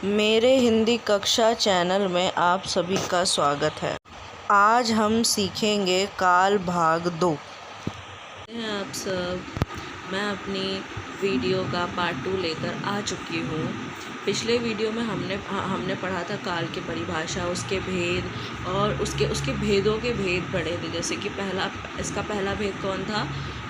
मेरे हिंदी कक्षा चैनल में आप सभी का स्वागत है। आज हम सीखेंगे काल भाग 2। आप सब, मैं अपनी वीडियो का पार्ट 2 लेकर आ चुकी हूँ। पिछले वीडियो में हमने पढ़ा था काल की परिभाषा, उसके भेद और उसके भेदों के भेद पढ़े थे। जैसे कि इसका पहला भेद कौन था?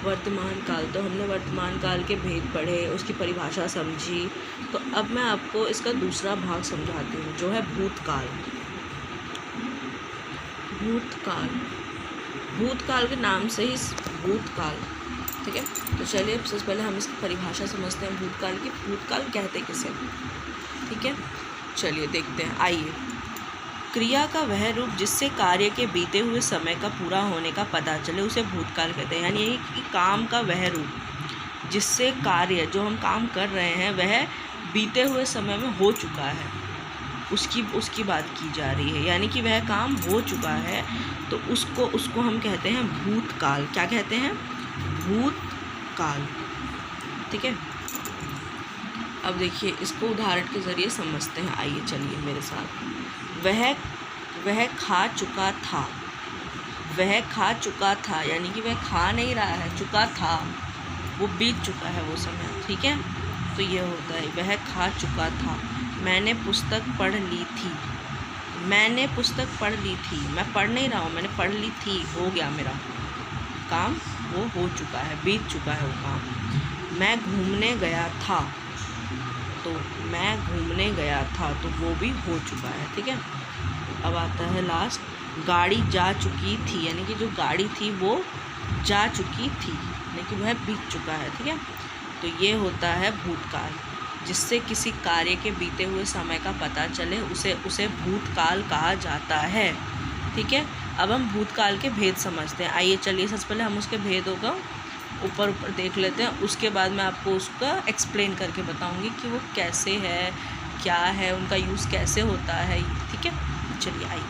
वर्तमान काल। तो हमने वर्तमान काल के भेद पढ़े, उसकी परिभाषा समझी। तो अब मैं आपको इसका दूसरा भाग समझाती हूँ, जो है भूतकाल। भूतकाल के नाम से ही भूतकाल, ठीक है। तो चलिए सबसे पहले हम इसकी परिभाषा समझते हैं भूतकाल की। भूतकाल कहते किसे, ठीक है। चलिए देखते हैं, आइए। क्रिया का वह रूप जिससे कार्य के बीते हुए समय का पूरा होने का पता चले, उसे भूतकाल कहते हैं। यानी कि काम का वह रूप जिससे कार्य, जो हम काम कर रहे हैं, वह बीते हुए समय में हो चुका है, उसकी बात की जा रही है। यानी कि वह काम हो चुका है, तो उसको हम कहते हैं भूतकाल। क्या कहते हैं? भूतकाल, ठीक है। अब देखिए, इसको उदाहरण के ज़रिए समझते हैं। आइए चलिए मेरे साथ। वह खा चुका था। वह खा चुका था यानी कि वह खा नहीं रहा है, चुका था, वो बीत चुका है वो समय, ठीक है। तो ये होता है वह खा चुका था। मैंने पुस्तक पढ़ ली थी। मैंने पुस्तक पढ़ ली थी, मैं पढ़ नहीं रहा हूँ, मैंने पढ़ ली थी, हो गया मेरा काम, वो हो चुका है, बीत चुका है वो काम। मैं घूमने गया था, तो मैं घूमने गया था, तो वो भी हो चुका है, ठीक है। अब आता है लास्ट, गाड़ी जा चुकी थी, यानी कि जो गाड़ी थी वो जा चुकी थी, यानी कि वह बीत चुका है, ठीक है। तो ये होता है भूतकाल, जिससे किसी कार्य के बीते हुए समय का पता चले, उसे भूतकाल कहा जाता है, ठीक है। अब हम भूतकाल के भेद समझते हैं। आइए चलिए, सबसे पहले हम उसके भेदों का ऊपर देख लेते हैं, उसके बाद मैं आपको उसका एक्सप्लेन करके बताऊंगी कि वो कैसे है, क्या है, उनका यूज़ कैसे होता है, ठीक है। चलिए आइए।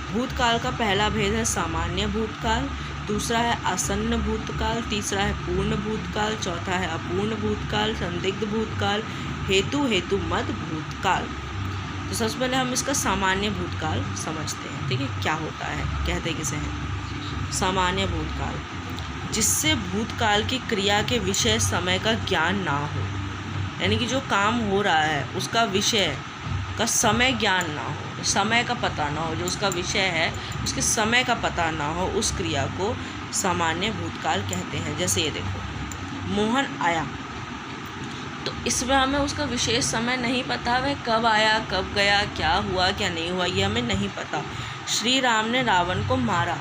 भूतकाल का पहला भेद है सामान्य भूतकाल, दूसरा है आसन्न भूतकाल, तीसरा है पूर्ण भूतकाल, चौथा है अपूर्ण भूतकाल, संदिग्ध भूतकाल, हेतुमत भूतकाल। तो सबसे पहले हम इसका सामान्य भूतकाल समझते हैं, ठीक है। क्या होता है, कहते किसे हैं? सामान्य भूतकाल, जिससे भूतकाल की क्रिया के विषय समय का ज्ञान ना हो, यानी कि जो काम हो रहा है उसका विषय का समय ज्ञान ना हो, समय का पता ना हो, जो उसका विषय है उसके समय का पता ना हो, उस क्रिया को सामान्य भूतकाल कहते हैं। जैसे ये देखो, मोहन आया, तो इसमें हमें उसका विशेष समय नहीं पता, वह कब आया, कब गया, क्या हुआ, क्या नहीं हुआ, ये हमें नहीं पता। श्री राम ने रावण को मारा,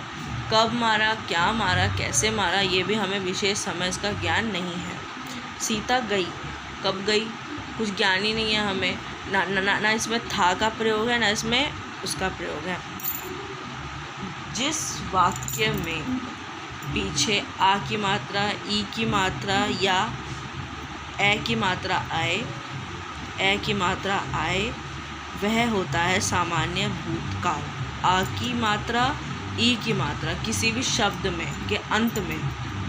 कब मारा, क्या मारा, कैसे मारा, ये भी हमें विशेष समय इसका ज्ञान नहीं है। सीता गई, कब गई, कुछ ज्ञान ही नहीं है हमें, ना इसमें था का प्रयोग है, ना इसमें उसका प्रयोग है। जिस वाक्य में पीछे आ की मात्रा, ई की मात्रा या ए की मात्रा आए, वह होता है सामान्य भूतकाल। आ की मात्रा, ई की मात्रा किसी भी शब्द में के अंत में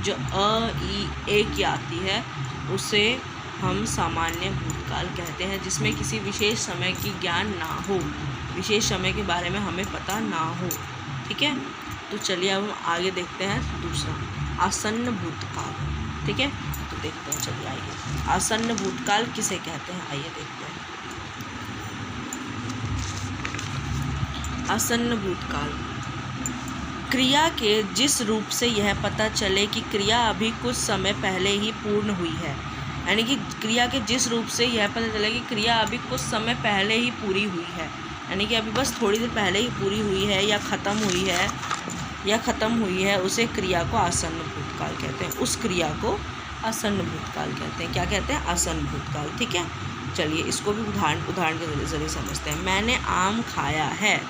जो अ, ई, ए की आती है, उसे हम सामान्य भूतकाल कहते हैं, जिसमें किसी विशेष समय की ज्ञान ना हो, विशेष समय के बारे में हमें पता ना हो, ठीक है। तो चलिए अब हम आगे देखते हैं दूसरा, आसन्न भूतकाल, ठीक है। तो देखते हैं, चलिए आइए, आसन्न भूतकाल किसे कहते हैं, आइए देखते हैं। आसन्न भूतकाल, क्रिया के जिस रूप से यह पता चले कि क्रिया अभी कुछ समय पहले ही पूर्ण हुई है, यानी कि क्रिया के जिस रूप से यह पता चले कि क्रिया अभी कुछ समय पहले ही पूरी हुई है, यानी कि अभी बस थोड़ी देर पहले ही पूरी हुई है या ख़त्म हुई है, उसे क्रिया को आसन्न भूतकाल कहते हैं। उस क्रिया को आसन्न भूतकाल कहते हैं। क्या कहते हैं? आसन्न भूतकाल, ठीक है। चलिए इसको भी उदाहरण के जरिए समझते हैं। मैंने आम खाया है,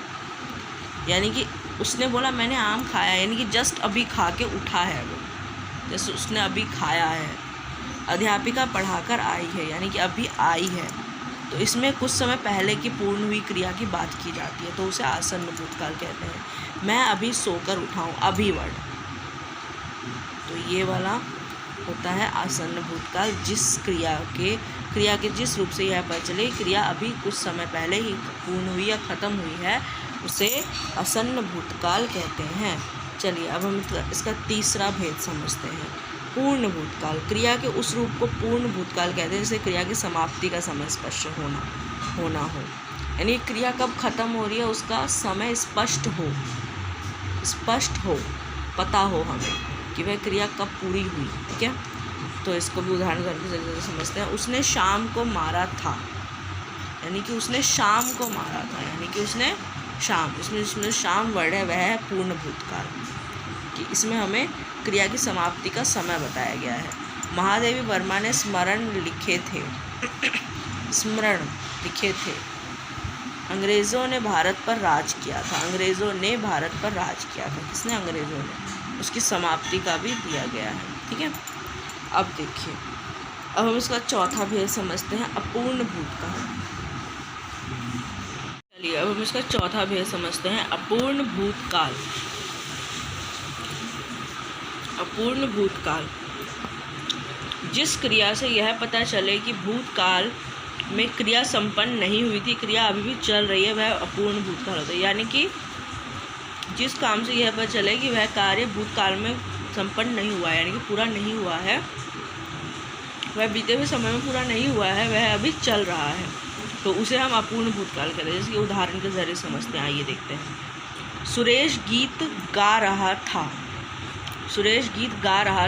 यानी कि उसने बोला मैंने आम खाया, यानी कि जस्ट अभी खा के उठा है वो, जैसे उसने अभी खाया है। अध्यापिका पढ़ाकर आई है, यानी कि अभी आई है, तो इसमें कुछ समय पहले की पूर्ण हुई क्रिया की बात की जाती है, तो उसे आसन्न भूतकाल कहते हैं। मैं अभी सोकर उठा हूँ, अभी वर्ड, तो ये वाला होता है आसन्न भूतकाल। क्रिया के जिस रूप से यह पता चले क्रिया अभी कुछ समय पहले ही पूर्ण हुई या ख़त्म हुई है उसे आसन्न भूतकाल कहते हैं। चलिए अब हम इसका तीसरा भेद समझते हैं। पूर्ण भूतकाल, क्रिया के उस रूप को पूर्ण भूतकाल कहते हैं जिसे क्रिया की समाप्ति का समय स्पष्ट होना हो, यानी क्रिया कब खत्म हो रही है उसका समय स्पष्ट हो, पता हो हमें कि वह क्रिया कब पूरी हुई। ठीक है, तो इसको भी उदाहरण के जरिए समझते हैं। उसने शाम को मारा था, यानी कि उसने शाम को मारा था, यानी कि उसने शाम, इसमें शाम वर्ड है वह है पूर्ण भूतकाल, कि इसमें हमें क्रिया की समाप्ति का समय बताया गया है। महादेवी वर्मा ने स्मरण लिखे थे। अंग्रेज़ों ने भारत पर राज किया था। किसने? अंग्रेज़ों ने। उसकी समाप्ति का भी दिया गया है। ठीक है, अब देखिए, अब हम इसका चौथा भेद समझते हैं, अपूर्ण भूतकाल। चलिए अब हम इसका चौथा भेद समझते हैं, अपूर्ण भूतकाल। अपूर्ण भूतकाल, जिस क्रिया से यह पता चले कि भूतकाल में क्रिया संपन्न नहीं हुई थी, क्रिया अभी भी चल रही है, वह अपूर्ण भूतकाल होता है। यानी कि जिस काम से यह पता चले कि वह कार्य भूतकाल में संपन्न नहीं हुआ है, यानी कि पूरा नहीं हुआ है, वह बीते हुए समय में पूरा नहीं हुआ है, वह अभी चल रहा है, तो उसे हम अपूर्ण भूतकाल कहते हैं। जिसके उदाहरण के जरिए समझते हैं, आइए देखते हैं। सुरेश गीत गा रहा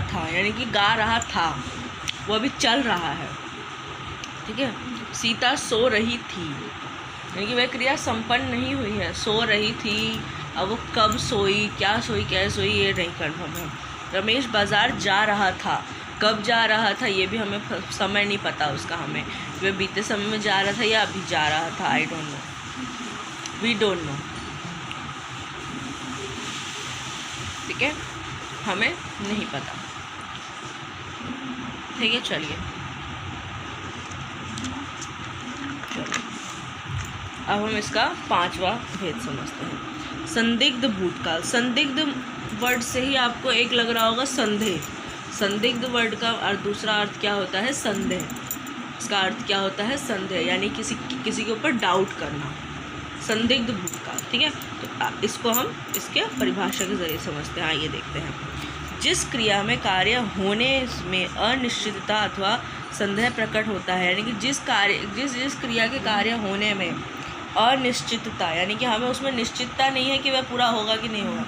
था, यानी कि गा रहा था, वो अभी चल रहा है। ठीक है, सीता सो रही थी, यानी कि वह क्रिया संपन्न नहीं हुई है, सो रही थी। अब वो कब सोई, क्या सोई, कैसे सोई, ये नहीं कन्फर्म है। रमेश बाज़ार जा रहा था, कब जा रहा था ये भी हमें समय नहीं पता उसका, हमें वह बीते समय में जा रहा था या अभी जा रहा था, I don't know, we don't know. ठीक है, हमें नहीं पता। ठीक है, चलिए अब हम इसका पांचवा भेद समझते हैं, संदिग्ध भूतकाल। संदिग्ध वर्ड से ही आपको एक लग रहा होगा संदेह। संदिग्ध वर्ड का दूसरा अर्थ क्या होता है? संदेह। इसका अर्थ क्या होता है? संदेह, यानी किसी के ऊपर डाउट करना, संदिग्ध भूतकाल। ठीक है, तो इसको हम इसके परिभाषा के जरिए समझते हैं। आइए देखते हैं। जिस क्रिया में कार्य होने में अनिश्चितता अथवा संदेह प्रकट होता है, यानी कि जिस क्रिया के कार्य होने में अनिश्चितता, यानी कि हमें उसमें निश्चितता नहीं है कि वह पूरा होगा कि नहीं होगा,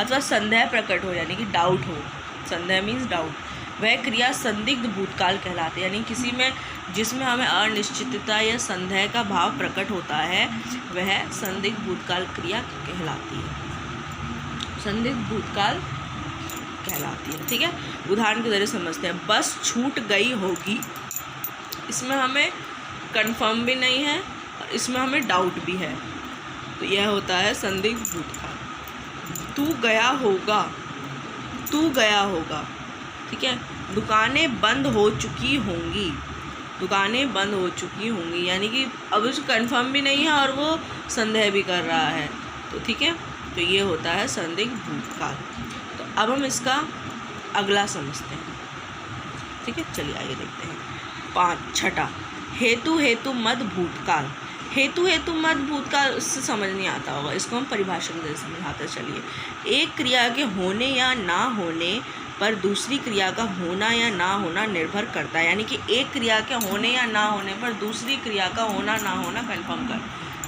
अथवा संदेह प्रकट हो, यानी कि डाउट हो, संदेह मीन्स डाउट, वह क्रिया संदिग्ध भूतकाल कहलाती है। यानी जिसमें हमें अनिश्चितता या संदेह का भाव प्रकट होता है, वह संदिग्ध भूतकाल क्रिया कहलाती है, संदिग्ध भूतकाल कहलाती है। ठीक है, उदाहरण के जरिए समझते हैं। बस छूट गई होगी, इसमें हमें कंफर्म भी नहीं है और इसमें हमें डाउट भी है, तो यह होता है संदिग्ध भूतकाल। तू गया होगा। ठीक है, दुकानें बंद हो चुकी होंगी, यानी कि अब उसको कंफर्म भी नहीं है और वो संदेह भी कर रहा है, तो ठीक है, तो ये होता है संदिग्ध भूतकाल। तो अब हम इसका अगला समझते हैं। ठीक है, चलिए आइए देखते हैं। छठा, हेतु मद भूतकाल। हेतु मद भूतकाल उससे समझ नहीं आता होगा, इसको हम परिभाषा के जरिए समझाते चलिए। एक क्रिया के होने या ना होने पर दूसरी क्रिया का होना या ना होना निर्भर करता है, यानी कि एक क्रिया के होने या ना होने पर दूसरी क्रिया का होना ना होना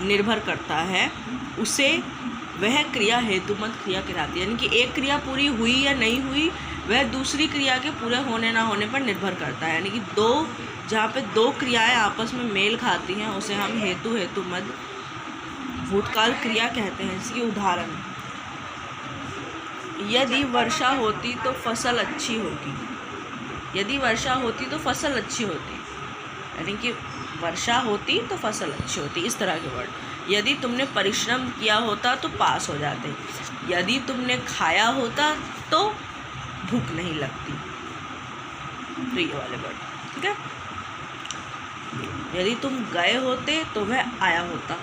निर्भर करता है, उसे वह क्रिया हेतुमत क्रिया कहलाती है। यानी कि एक क्रिया पूरी हुई या नहीं हुई वह दूसरी क्रिया के पूरे होने ना होने पर निर्भर करता है, यानी कि जहाँ पे दो क्रियाएं आपस में मेल खाती हैं उसे हम हेतुमत भूतकाल क्रिया कहते हैं। इसकी उदाहरण, यदि वर्षा होती तो फसल अच्छी होगी, यानी कि वर्षा होती तो फसल अच्छी होती, इस तरह के वर्ड। यदि तुमने परिश्रम किया होता तो पास हो जाते, यदि तुमने खाया होता तो भूख नहीं लगती, तो ये वाले वर्ड। ठीक है, यदि तुम गए होते तो वह आया होता,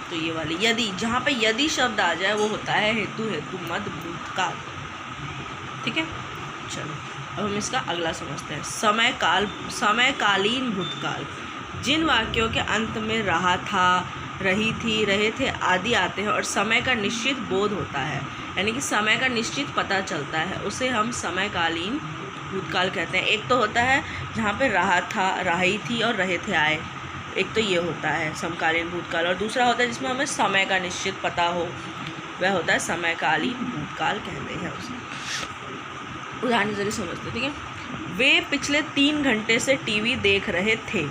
तो ये वाले यदि, जहाँ पे यदि शब्द आ जाए वो होता है हेतुमत भूतकाल। ठीक है, चलो अब हम इसका अगला समझते हैं। समयकालीन भूतकाल। जिन वाक्यों के अंत में रहा था, रही थी, रहे थे आदि आते हैं और समय का निश्चित बोध होता है, यानी कि समय का निश्चित पता चलता है, उसे हम समयकालीन भूतकाल कहते हैं। एक तो होता है जहाँ पे रहा था, रही थी और रहे थे आए, एक तो ये होता है समकालीन भूतकाल, और दूसरा होता है जिसमें हमें समय का निश्चित पता हो, वह होता है समयकालीन भूतकाल कहते हैं उसे। उदाहरण जरिए समझते, ठीक है। वे पिछले 3 घंटे से टीवी देख रहे थे,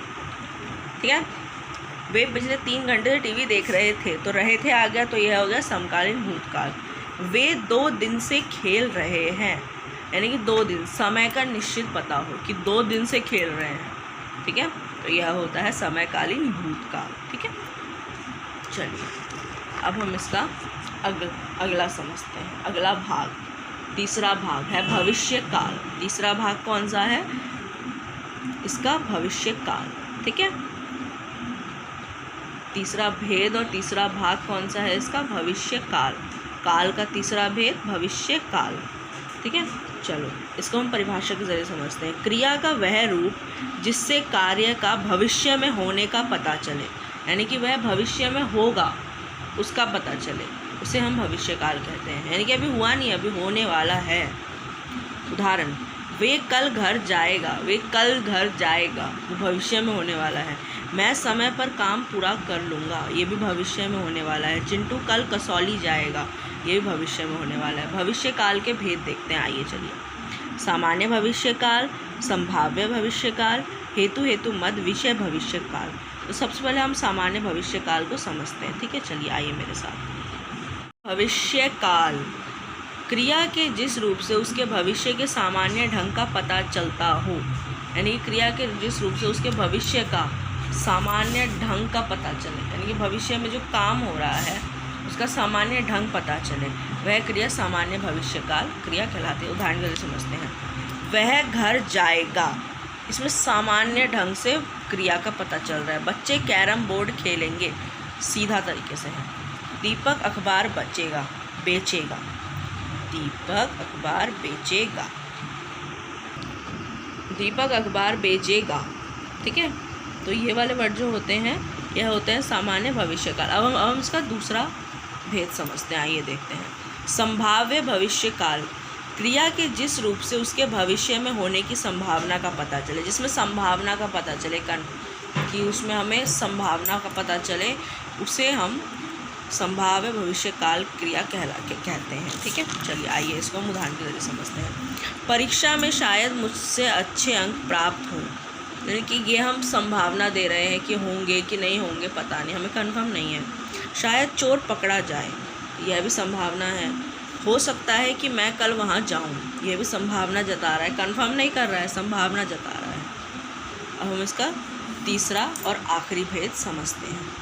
ठीक है। वे पिछले 3 घंटे से टीवी देख रहे थे, तो रहे थे आ गया, तो यह हो गया समकालीन भूतकाल। वे 2 दिन से खेल रहे हैं, यानी कि 2 दिन, समय का निश्चित पता हो कि 2 दिन से खेल रहे हैं, ठीक है, तो यह होता है समयकालीन भूतकाल, ठीक है। चलिए अब हम इसका अगला समझते हैं। अगला भाग, तीसरा भाग है भविष्य काल। तीसरा भाग कौन सा है इसका? भविष्य काल, ठीक है। तीसरा भेद और तीसरा भाग कौन सा है इसका? भविष्य काल। काल का तीसरा भेद भविष्य काल, ठीक है। चलो इसको हम परिभाषा के जरिए समझते हैं। क्रिया का वह रूप जिससे कार्य का भविष्य में होने का पता चले, यानी कि वह भविष्य में होगा उसका पता चले, उसे हम भविष्य काल कहते हैं। यानी कि अभी हुआ नहीं, अभी होने वाला है। उदाहरण, वे कल घर जाएगा। वे कल घर जाएगा, वो भविष्य में होने वाला है। मैं समय पर काम पूरा कर लूँगा, ये भी भविष्य में होने वाला है। चिंटू कल कसौली जाएगा, ये भी भविष्य में होने वाला है। भविष्य काल के भेद देखते हैं, आइए चलिए। सामान्य भविष्य काल, संभाव्य भविष्य काल, हेतु मद विषय भविष्य काल। तो सबसे पहले हम सामान्य भविष्य काल को समझते हैं, ठीक है। चलिए आइए मेरे साथ। भविष्य काल, क्रिया के जिस रूप से उसके भविष्य के सामान्य ढंग का पता चलता हो, यानी क्रिया के जिस रूप से उसके भविष्य का सामान्य ढंग का पता चले, यानी कि भविष्य में जो काम हो रहा है उसका सामान्य ढंग पता चले, वह क्रिया सामान्य भविष्य काल क्रिया कहलाती है। उदाहरण के लिए समझते हैं। वह घर जाएगा, इसमें सामान्य ढंग से क्रिया का पता चल रहा है। बच्चे कैरम बोर्ड खेलेंगे, सीधा तरीके से है। दीपक अखबार बेचेगा। दीपक अखबार बेचेगा, ठीक है। तो ये वाले वर्ड जो होते हैं यह होते हैं सामान्य भविष्य काल। अब हम इसका दूसरा भेद समझते हैं, आइए देखते हैं। संभाव्य भविष्य काल, क्रिया के जिस रूप से उसके भविष्य में होने की संभावना का पता चले, जिसमें संभावना का पता चले कि उसमें हमें संभावना का पता चले, उसे हम संभाव्य भविष्य काल क्रिया कहते हैं, ठीक है। चलिए आइए इसको हम उदाहरण के जरिए समझते हैं। परीक्षा में शायद मुझसे अच्छे अंक प्राप्त हों, यानी कि ये हम संभावना दे रहे हैं कि होंगे कि नहीं होंगे, पता नहीं, हमें कंफर्म नहीं है। शायद चोर पकड़ा जाए, यह भी संभावना है। हो सकता है कि मैं कल वहाँ जाऊँ, यह भी संभावना जता रहा है, कंफर्म नहीं कर रहा है, संभावना जता रहा है। अब हम इसका तीसरा और आखिरी भेद समझते हैं।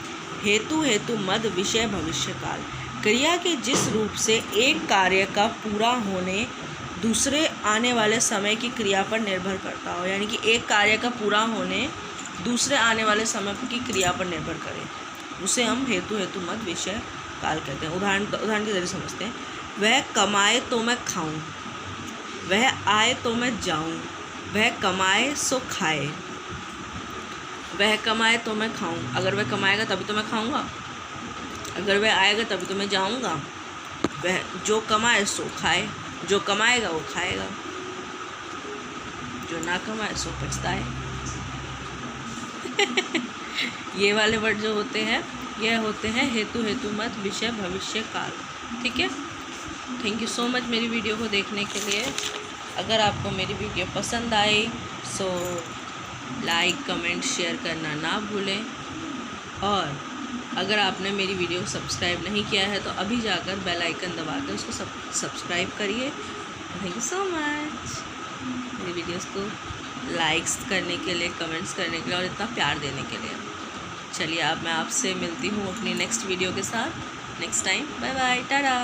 हेतु मद विषय भविष्य काल, क्रिया के जिस रूप से एक कार्य का पूरा होने दूसरे आने वाले समय की क्रिया पर निर्भर करता हो, यानी कि एक कार्य का पूरा होने दूसरे आने वाले समय की क्रिया पर निर्भर करे, उसे हम हेतु मद विषय काल कहते हैं। उदाहरण के जरिए समझते हैं। वह कमाए तो मैं खाऊं, वह आए तो मैं जाऊं, वह कमाए सो खाए। वह कमाए तो मैं खाऊं, अगर वह कमाएगा तभी तो मैं खाऊंगा, अगर वह आएगा तभी तो मैं जाऊंगा। वह जो कमाए सो खाए, जो कमाएगा वो खाएगा, जो ना कमाए सो पछताए। ये वाले वर्ड जो होते हैं यह होते हैं हेतु मत विषय भविष्य काल, ठीक है। थैंक यू सो मच मेरी वीडियो को देखने के लिए। अगर आपको मेरी वीडियो पसंद आए सो लाइक कमेंट शेयर करना ना भूलें, और अगर आपने मेरी वीडियो को सब्सक्राइब नहीं किया है तो अभी जाकर बेल आइकन दबा कर उसको सब्सक्राइब करिए। थैंक यू सो मच मेरी वीडियोस को लाइक्स करने के लिए, कमेंट्स करने के लिए और इतना प्यार देने के लिए। चलिए अब मैं आपसे मिलती हूँ अपनी नेक्स्ट वीडियो के साथ next time. Bye bye, Tata.